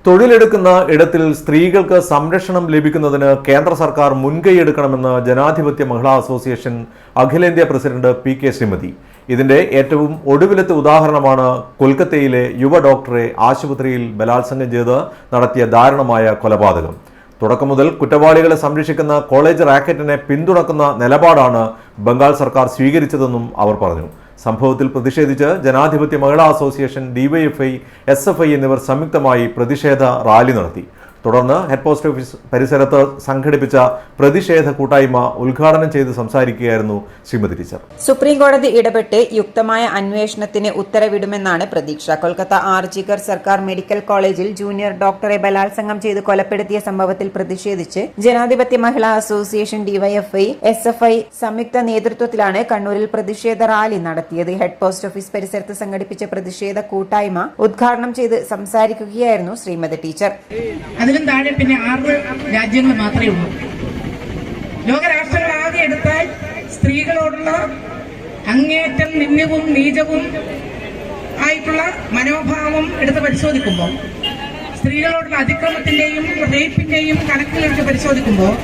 തൊഴിലെടുക്കുന്ന ഇടത്തിൽ സ്ത്രീകൾക്ക് സംരക്ഷണം ലഭിക്കുന്നതിന് കേന്ദ്ര സർക്കാർ മുൻകൈയെടുക്കണമെന്ന് ജനാധിപത്യ മഹിളാ അസോസിയേഷൻ അഖിലേന്ത്യാ പ്രസിഡന്റ് പി.കെ. ശ്രീമതി. ഇതിന്റെ ഏറ്റവും ഒടുവിലത്തെ ഉദാഹരണമാണ് കൊൽക്കത്തയിലെ യുവ ഡോക്ടറെ ആശുപത്രിയിൽ ബലാത്സംഗം ചെയ്ത് നടത്തിയ ദാരുണമായ കൊലപാതകം. തുടക്കം മുതൽ കുറ്റവാളികളെ സംരക്ഷിക്കുന്ന കോളേജ് റാക്കറ്റിനെ പിന്തുണക്കുന്ന നിലപാടാണ് ബംഗാൾ സർക്കാർ സ്വീകരിച്ചതെന്നും അവർ പറഞ്ഞു. സംഭവത്തിൽ പ്രതിഷേധിച്ച് ജനാധിപത്യ മഹിളാ അസോസിയേഷൻ, ഡിവൈഎഫ്ഐ, എസ്എഫ്ഐ എന്നിവർ സംയുക്തമായി പ്രതിഷേധ റാലി നടത്തി. തുടർന്ന് ഹെഡ് പോസ്റ്റ് ഓഫീസ് പരിസരത്ത് സംഘടിപ്പിച്ച പ്രതിഷേധ കൂട്ടായ്മ ഉദ്ഘാടനം ചെയ്ത് സംസാരിക്കുകയായിരുന്നു ശ്രീമതി ടീച്ചർ. സുപ്രീം കോടതി ഇടപെട്ട് യുക്തമായ അന്വേഷണത്തിന് ഉത്തരവിടുമെന്നാണ് പ്രതീക്ഷ. കൊൽക്കത്ത ആർജിക്കർ സർക്കാർ മെഡിക്കൽ കോളേജിൽ ജൂനിയർ ഡോക്ടറെ ബലാത്സംഗം ചെയ്ത് കൊലപ്പെടുത്തിയ സംഭവത്തിൽ പ്രതിഷേധിച്ച് ജനാധിപത്യ മഹിളാ അസോസിയേഷൻ, ഡിവൈഎഫ്ഐ, എസ്എഫ്ഐ സംയുക്ത നേതൃത്വത്തിലാണ് കണ്ണൂരിൽ പ്രതിഷേധ റാലി നടത്തിയത്. ഹെഡ് പോസ്റ്റ് ഓഫീസ് പരിസരത്ത് സംഘടിപ്പിച്ച പ്രതിഷേധ കൂട്ടായ്മ ഉദ്ഘാടനം ചെയ്ത് സംസാരിക്കുകയായിരുന്നു ശ്രീമതി ടീച്ചർ. അതിലും താഴെ പിന്നെ 6 രാജ്യങ്ങൾ മാത്രമേ ഉള്ളൂ. ലോകരാഷ്ട്രങ്ങൾ ആകെ എടുത്താൽ സ്ത്രീകളോടുള്ള അങ്ങേറ്റം നിന്ദ്യവും നീചവും ആയിട്ടുള്ള മനോഭാവം എടുത്ത് പരിശോധിക്കുമ്പോൾ, സ്ത്രീകളോടുള്ള അതിക്രമത്തിന്റെയും റേപ്പിന്റെയും കണക്കിലെടുത്ത് പരിശോധിക്കുമ്പോൾ,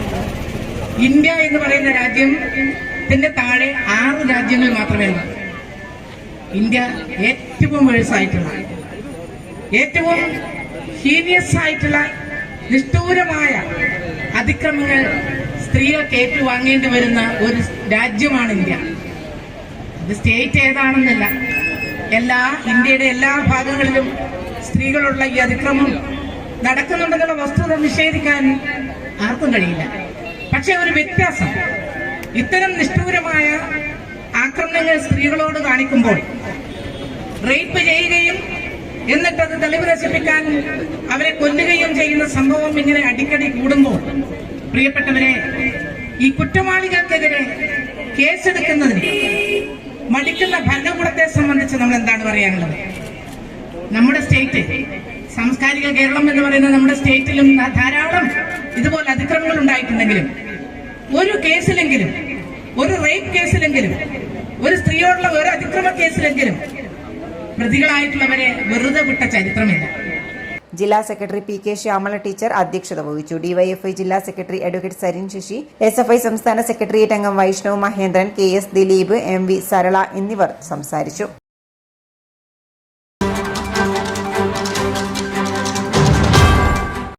ഇന്ത്യ എന്ന് പറയുന്ന രാജ്യത്തിന്റെ താഴെ 6 രാജ്യങ്ങൾ മാത്രമേ ഉള്ളൂ. ഇന്ത്യ ഏറ്റവും വേഴ്സായിട്ടുള്ള, ഏറ്റവും ഹീനിയസ് ആയിട്ടുള്ള നിഷ്ഠൂരമായ അതിക്രമങ്ങൾ സ്ത്രീകൾക്ക് ഏറ്റുവാങ്ങേണ്ടി വരുന്ന ഒരു രാജ്യമാണ് ഇന്ത്യ. ഇത് സ്റ്റേറ്റ് ഏതാണെന്നല്ല, ഇന്ത്യയുടെ എല്ലാ ഭാഗങ്ങളിലും സ്ത്രീകളുള്ള ഈ അതിക്രമം നടക്കുന്നുണ്ടെന്നുള്ള വസ്തുത നിഷേധിക്കാൻ ആർക്കും കഴിയില്ല. പക്ഷെ ഒരു വ്യത്യാസം, ഇത്തരം നിഷ്ഠൂരമായ ആക്രമണങ്ങൾ സ്ത്രീകളോട് കാണിക്കുമ്പോൾ റേപ്പ് ചെയ്യുകയും എന്നിട്ടത് തെളിവ് നശിപ്പിക്കാൻ അവരെ കൊല്ലുകയും ചെയ്യുന്ന സംഭവം ഇങ്ങനെ അടിക്കടി കൂടുമ്പോൾ, പ്രിയപ്പെട്ടവരെ, ഈ കുറ്റവാളികൾക്കെതിരെ കേസെടുക്കുന്നതിന് മടിക്കുന്ന ഭരണകൂടത്തെ സംബന്ധിച്ച് നമ്മൾ എന്താണ് പറയാനുള്ളത്? നമ്മുടെ സ്റ്റേറ്റ്, സാംസ്കാരിക കേരളം എന്ന് പറയുന്ന നമ്മുടെ സ്റ്റേറ്റിലും ധാരാളം ഇതുപോലെ അതിക്രമങ്ങൾ ഉണ്ടായിട്ടുണ്ടെങ്കിലും, ഒരു കേസിലെങ്കിലും, ഒരു റേപ്പ് കേസിലെങ്കിലും, ഒരു സ്ത്രീയോടുള്ള ഒരു അതിക്രമ കേസിലെങ്കിലും പ്രതികളായിട്ടുള്ളവരെ വെറുതെ വിട്ട ചരിത്രമില്ല. ജില്ലാ സെക്രട്ടറി പി.കെ. ശ്യാമള ടീച്ചർ അധ്യക്ഷത വഹിച്ചു. ഡിവൈഎഫ്ഐ ജില്ലാ secretary advocate Sarin Sasi, SFI സംസ്ഥാന സെക്രട്ടേറിയറ്റ് അംഗം വൈഷ്ണവ് മഹേന്ദ്രൻ, കെ.എസ്. ദിലീപ്, എം.വി. സരള എന്നിവർ സംസാരിച്ചു.